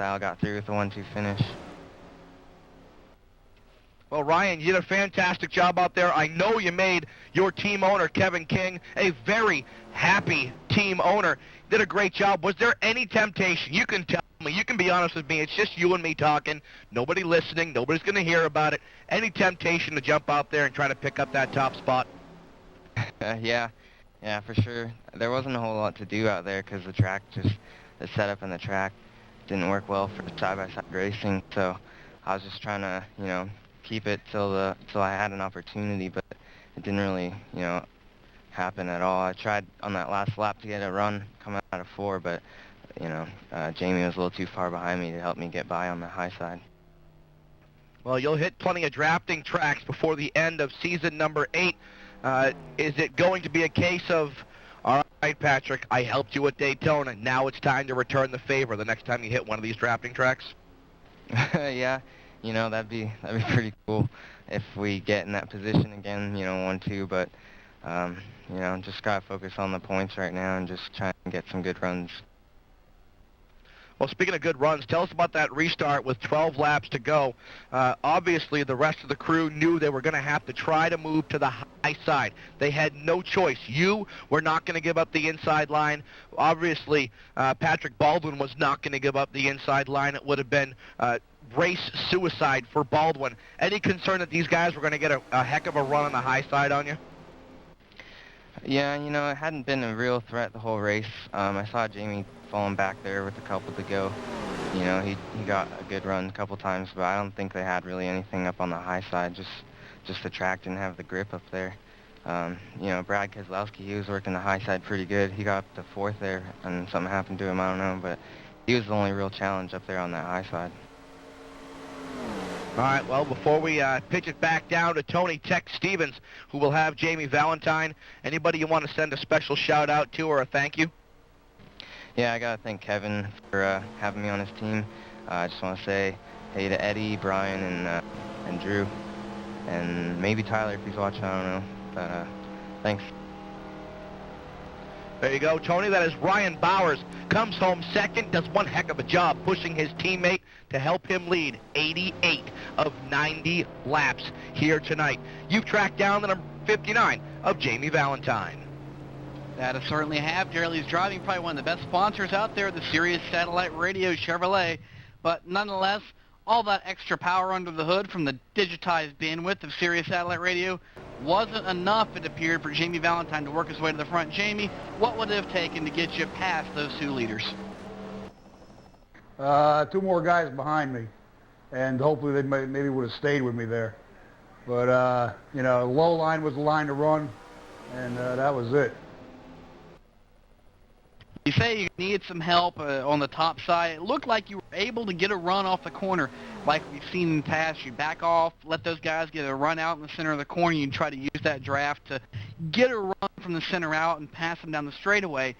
style, got through with the 1-2 finish. Well, Ryan, you did a fantastic job out there. I know you made your team owner, Kevin King, a very happy team owner. Did a great job. Was there any temptation? You can tell me. You can be honest with me. It's just you and me talking. Nobody listening. Nobody's going to hear about it. Any temptation to jump out there and try to pick up that top spot? Yeah, for sure. There wasn't a whole lot to do out there because the track the setup and the track didn't work well for side-by-side racing. So I was just trying to, keep it till I had an opportunity, but it didn't really, happen at all. I tried on that last lap to get a run coming out of 4, but Jamie was a little too far behind me to help me get by on the high side. Well, you'll hit plenty of drafting tracks before the end of season number 8. Is it going to be a case of, all right, Patrick, I helped you at Daytona. Now it's time to return the favor the next time you hit one of these drafting tracks? Yeah. That'd be pretty cool if we get in that position again, 1-2, but, just gotta focus on the points right now and just try and get some good runs. Well, speaking of good runs, tell us about that restart with 12 laps to go. Obviously, the rest of the crew knew they were going to have to try to move to the high side. They had no choice. You were not going to give up the inside line. Obviously, Patrick Baldwin was not going to give up the inside line. It would have been race suicide for Baldwin. Any concern that these guys were going to get a heck of a run on the high side on you? Yeah, it hadn't been a real threat the whole race. I saw Jamie falling back there with a couple to go. He got a good run a couple times, but I don't think they had really anything up on the high side. Just the track didn't have the grip up there. Brad Keselowski, he was working the high side pretty good. He got up to 4th there, and something happened to him, I don't know, but he was the only real challenge up there on that high side. All right, well, before we pitch it back down to Tony Tech Stevens, who will have Jamie Valentine, anybody you want to send a special shout-out to or a thank you? Yeah, I got to thank Kevin for having me on his team. I just want to say hey to Eddie, Brian, and Drew, and maybe Tyler if he's watching, I don't know, but thanks. There you go, Tony. That is Ryan Bowers. Comes home second, does one heck of a job pushing his teammate to help him lead 88 of 90 laps here tonight. You've tracked down the number 59 of Jamie Valentine. That I certainly have. Jerry's Driving, probably one of the best sponsors out there, the Sirius Satellite Radio Chevrolet. But nonetheless, all that extra power under the hood from the digitized bandwidth of Sirius Satellite Radio wasn't enough, it appeared, for Jamie Valentine to work his way to the front. Jamie, what would it have taken to get you past those 2 leaders? 2 more guys behind me, and hopefully they maybe would have stayed with me there. But, low line was the line to run, and that was it. You say you needed some help on the top side. It looked like you were able to get a run off the corner like we've seen in the past. You back off, let those guys get a run out in the center of the corner. You try to use that draft to get a run from the center out and pass them down the straightaway.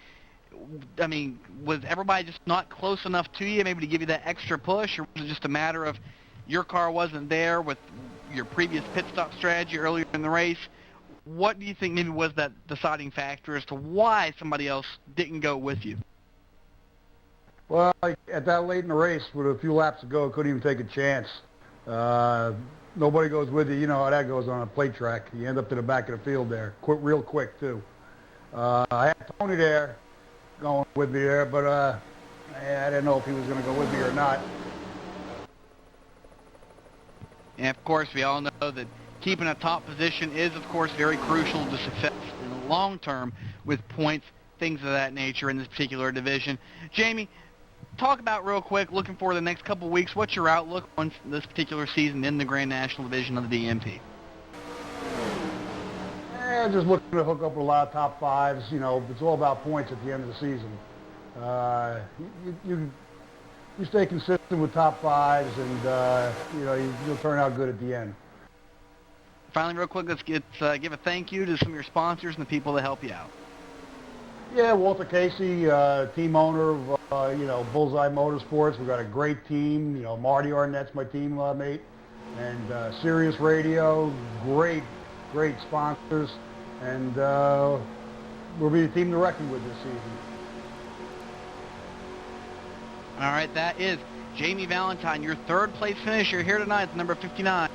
I mean, was everybody just not close enough to you maybe to give you that extra push, or was it just a matter of your car wasn't there with your previous pit stop strategy earlier in the race? What do you think maybe was that deciding factor as to why somebody else didn't go with you? Well, at that late in the race, with a few laps to go, I couldn't even take a chance. Nobody goes with you. You know how that goes on a plate track. You end up to the back of the field there, real quick, too. I had Tony there going with me there, but I didn't know if he was going to go with me or not. And, of course, we all know that keeping a top position is, of course, very crucial to success in the long term with points, things of that nature in this particular division. Jamie, talk about real quick, looking for the next couple of weeks, what's your outlook on this particular season in the Grand National Division of the DMP? Just looking to hook up with a lot of top 5s. It's all about points at the end of the season. You stay consistent with top 5s, and you'll turn out good at the end. Finally, real quick, let's give a thank you to some of your sponsors and the people that help you out. Yeah, Walter Casey, team owner of Bullseye Motorsports. We've got a great team. Marty Arnett's my team mate, and Sirius Radio, great sponsors, and we'll be the team to reckon with this season. All right, that is Jamie Valentine, your third place finisher here tonight at number 59.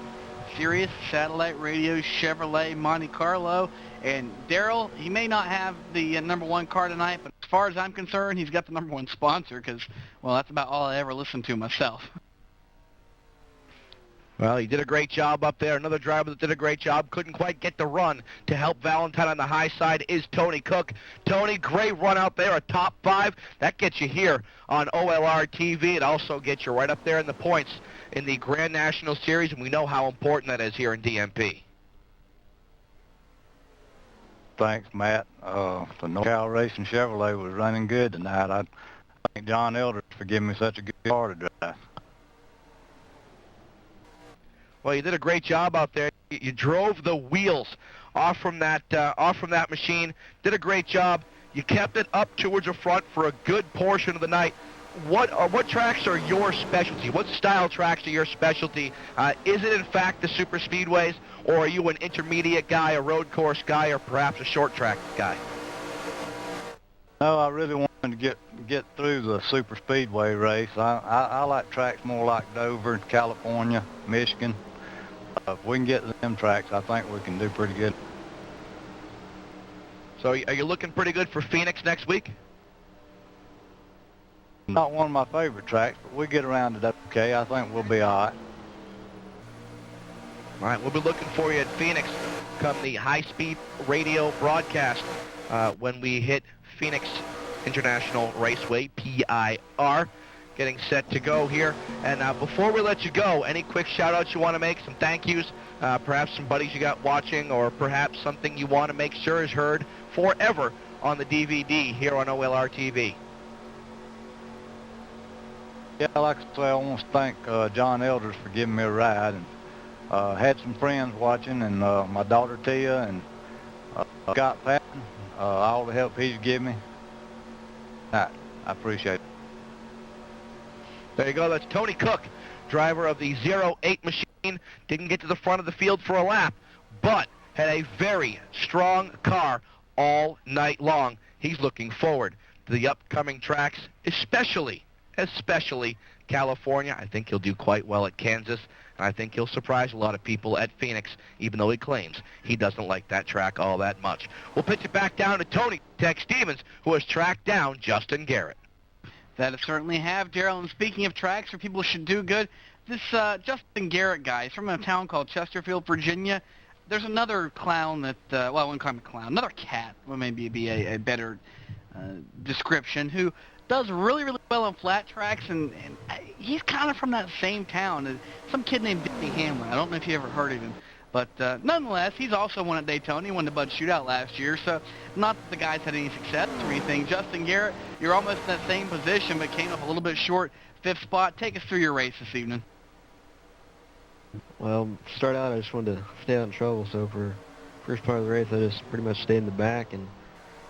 Sirius Satellite Radio Chevrolet Monte Carlo. And Daryl, he may not have the number one car tonight, but as far as I'm concerned, he's got the number one sponsor because, well, that's about all I ever listen to myself. Well, he did a great job up there. Another driver that did a great job. Couldn't quite get the run to help Valentine on the high side is Tony Cook. Tony, great run out there, a top 5. That gets you here on OLR TV. It also gets you right up there in the points in the Grand National Series, and we know how important that is here in DMP. Thanks, Matt. The NorCal Racing Chevrolet was running good tonight. I thank John Elders for giving me such a good car to drive. Well, you did a great job out there. You drove the wheels off from that machine. Did a great job. You kept it up towards the front for a good portion of the night. What tracks are your specialty? What style tracks are your specialty? Is it in fact the super speedways, or are you an intermediate guy, a road course guy, or perhaps a short track guy? No, I really wanted to get through the super speedway race. I like tracks more like Dover, California, Michigan. If we can get to them tracks, I think we can do pretty good. So are you looking pretty good for Phoenix next week? Not one of my favorite tracks, but we get around it okay. I think we'll be all right. All right, we'll be looking for you at Phoenix come the high-speed radio broadcast when we hit Phoenix International Raceway, PIR. Getting set to go here. And before we let you go, any quick shout-outs you want to make, some thank yous, perhaps some buddies you got watching, or perhaps something you want to make sure is heard forever on the DVD here on OLR TV? Yeah, like I say, I want to thank John Elders for giving me a ride. And had some friends watching, and my daughter Tia, and Scott Patton, all the help he's given me. I appreciate it. There you go. That's Tony Cook, driver of the 08 machine. Didn't get to the front of the field for a lap, but had a very strong car all night long. He's looking forward to the upcoming tracks, especially California. I think he'll do quite well at Kansas, and I think he'll surprise a lot of people at Phoenix, even though he claims he doesn't like that track all that much. We'll pitch it back down to Tony Tech Stevens, who has tracked down Justin Garrett. That I certainly have, Daryl. And speaking of tracks where people should do good, this Justin Garrett guy is from a town called Chesterfield, Virginia. There's another clown that, well, I wouldn't call him a clown, another cat would maybe be a better description, who does really, really well on flat tracks, and he's kind of from that same town. Some kid named Benny Hamlin. I don't know if you ever heard of him. But nonetheless, he's also won at Daytona. He won the Bud Shootout last year, so not that the guys had any success or anything. Justin Garrett, you're almost in that same position, but came up a little bit short, 5th spot. Take us through your race this evening. Well, to start out, I just wanted to stay out in trouble, so for first part of the race, I just pretty much stayed in the back and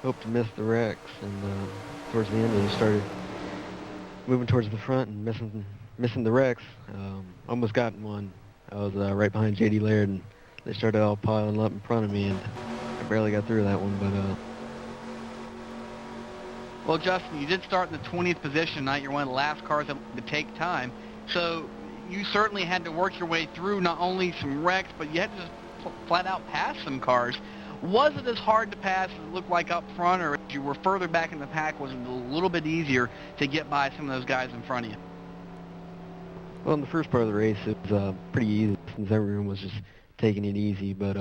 hoped to miss the wrecks. And towards the end, I just started moving towards the front and missing the wrecks. Almost got in one. I was right behind J.D. Laird, and they started all piling up in front of me, and I barely got through that one, but... Well, Justin, you did start in the 20th position tonight. You're one of the last cars to take time. So you certainly had to work your way through not only some wrecks, but you had to just flat out pass some cars. Was it as hard to pass as it looked like up front, or as you were further back in the pack, was it a little bit easier to get by some of those guys in front of you? Well, in the first part of the race, it was pretty easy since everyone was just taking it easy, but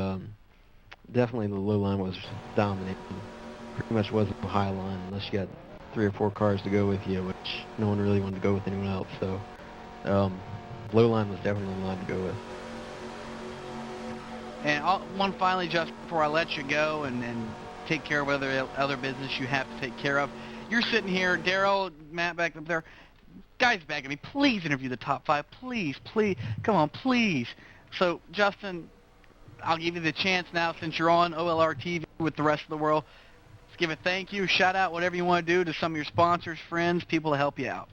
definitely the low line was dominating. Pretty much wasn't a high line unless you got 3 or 4 cars to go with you, which no one really wanted to go with anyone else. So low line was definitely the line to go with. And one finally, just before I let you go and take care of whatever other business you have to take care of. You're sitting here, Daryl, Matt back up there. Guys back at me, please interview the top 5. Please, please, come on, please. So, Justin, I'll give you the chance now since you're on OLR TV with the rest of the world. Let's give a thank you, shout out, whatever you want to do to some of your sponsors, friends, people to help you out.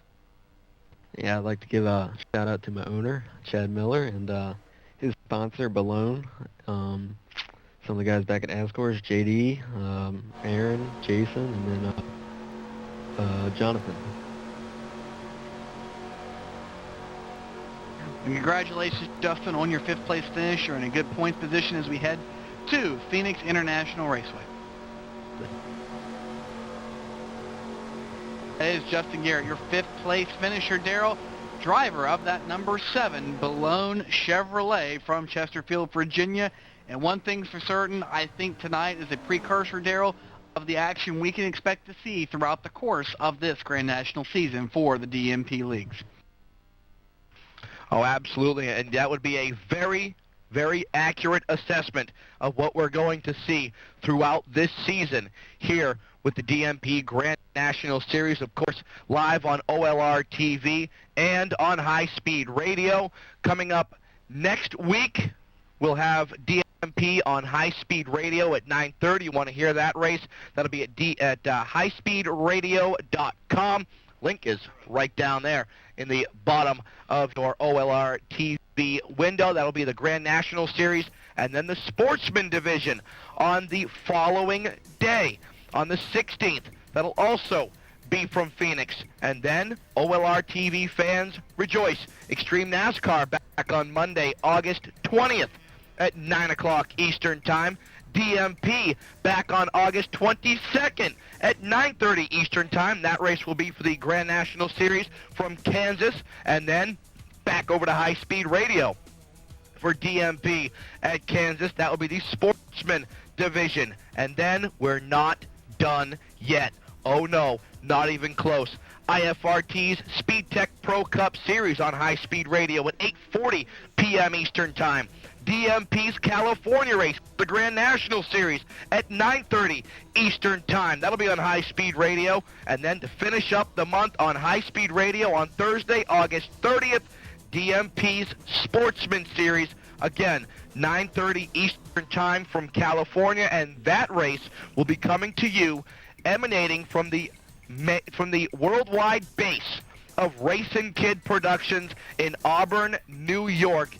Yeah, I'd like to give a shout out to my owner, Chad Miller, and his sponsor, Balone. Some of the guys back at Ascors, JD, Aaron, Jason, and then Jonathan. And congratulations, Justin, on your 5th place finish. You're in a good points position as we head to Phoenix International Raceway. That is Justin Garrett, your 5th place finisher, Darrell, driver of that number 7 Balone Chevrolet from Chesterfield, Virginia. And one thing's for certain, I think tonight is a precursor, Darrell, of the action we can expect to see throughout the course of this Grand National season for the DMP leagues. Oh, absolutely, and that would be a very, very accurate assessment of what we're going to see throughout this season here with the DMP Grand National Series, of course, live on OLR TV and on High Speed Radio. Coming up next week, we'll have DMP on High Speed Radio at 9:30. You want to hear that race? That'll be at highspeedradio.com. Link is right down there in the bottom of your OLR TV window. That'll be the Grand National Series, and then the Sportsman Division on the following day, on the 16th. That'll also be from Phoenix. And then OLR TV fans rejoice. Extreme NASCAR back on Monday, August 20th at 9 o'clock Eastern Time. DMP back on August 22nd at 9:30 Eastern Time. That race will be for the Grand National Series from Kansas, and then back over to High Speed Radio for DMP at Kansas. That will be the Sportsman Division. And then we're not done yet. Oh no, not even close. IFRT's Speed Tech Pro Cup Series on High Speed Radio at 8:40 p.m. Eastern Time. DMP's California race, the Grand National Series, at 9:30 Eastern Time. That'll be on High Speed Radio. And then to finish up the month on High Speed Radio on Thursday, August 30th, DMP's Sportsman Series, again, 9:30 Eastern Time from California. And that race will be coming to you emanating from the worldwide base of Racing Kid Productions in Auburn, New York.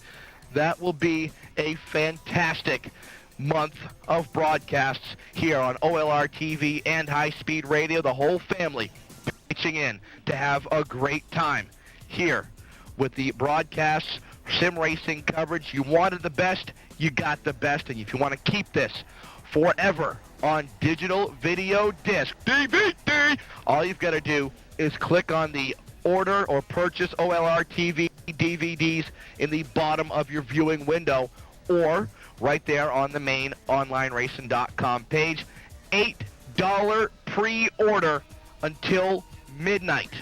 That will be a fantastic month of broadcasts here on OLR TV and High Speed Radio. The whole family pitching in to have a great time here with the broadcasts, sim racing coverage. You wanted the best, you got the best. And if you want to keep this forever on digital video disc, DVD, all you've got to do is click on the order or purchase OLR TV DVDs in the bottom of your viewing window, or right there on the main onlineracing.com page. $8 pre-order until midnight.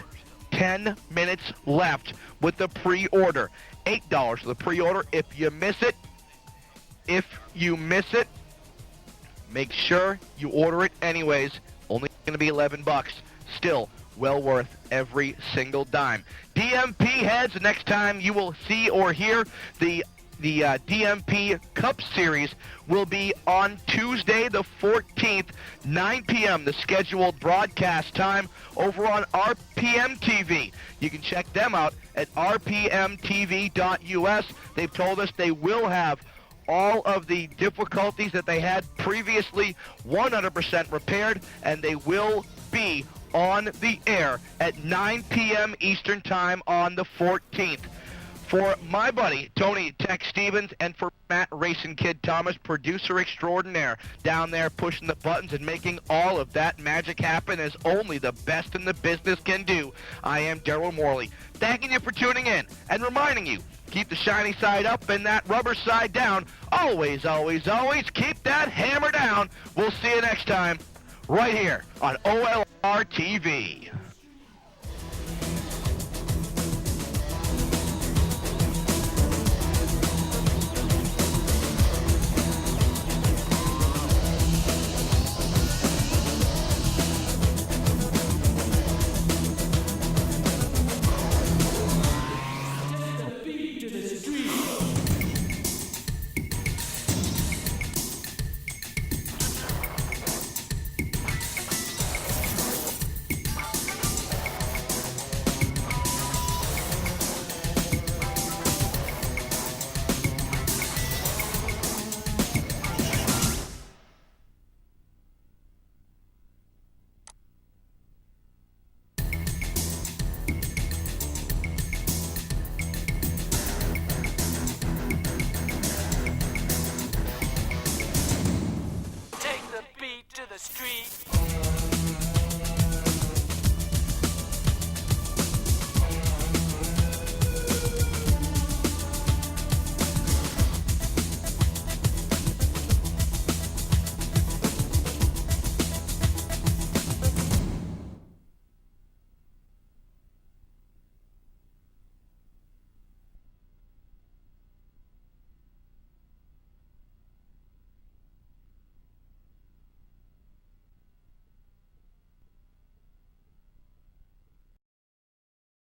10 minutes left with the pre-order. $8 for the pre-order. If you miss it, make sure you order it anyways. Only going to be $11. Still well worth every single dime. DMP heads, the next time you will see or hear the DMP Cup Series will be on Tuesday the 14th, 9 p.m., the scheduled broadcast time over on RPM TV. You can check them out at rpmtv.us. They've told us they will have all of the difficulties that they had previously 100% repaired, and they will be on the air at 9 p.m. Eastern Time on the 14th. For my buddy, Tony Tech Stevens, and for Matt Racing Kid Thomas, producer extraordinaire, down there pushing the buttons and making all of that magic happen as only the best in the business can do, I am Darrell Morley. Thanking you for tuning in and reminding you, keep the shiny side up and that rubber side down. Always, always, always keep that hammer down. We'll see you next time right here on OLR TV.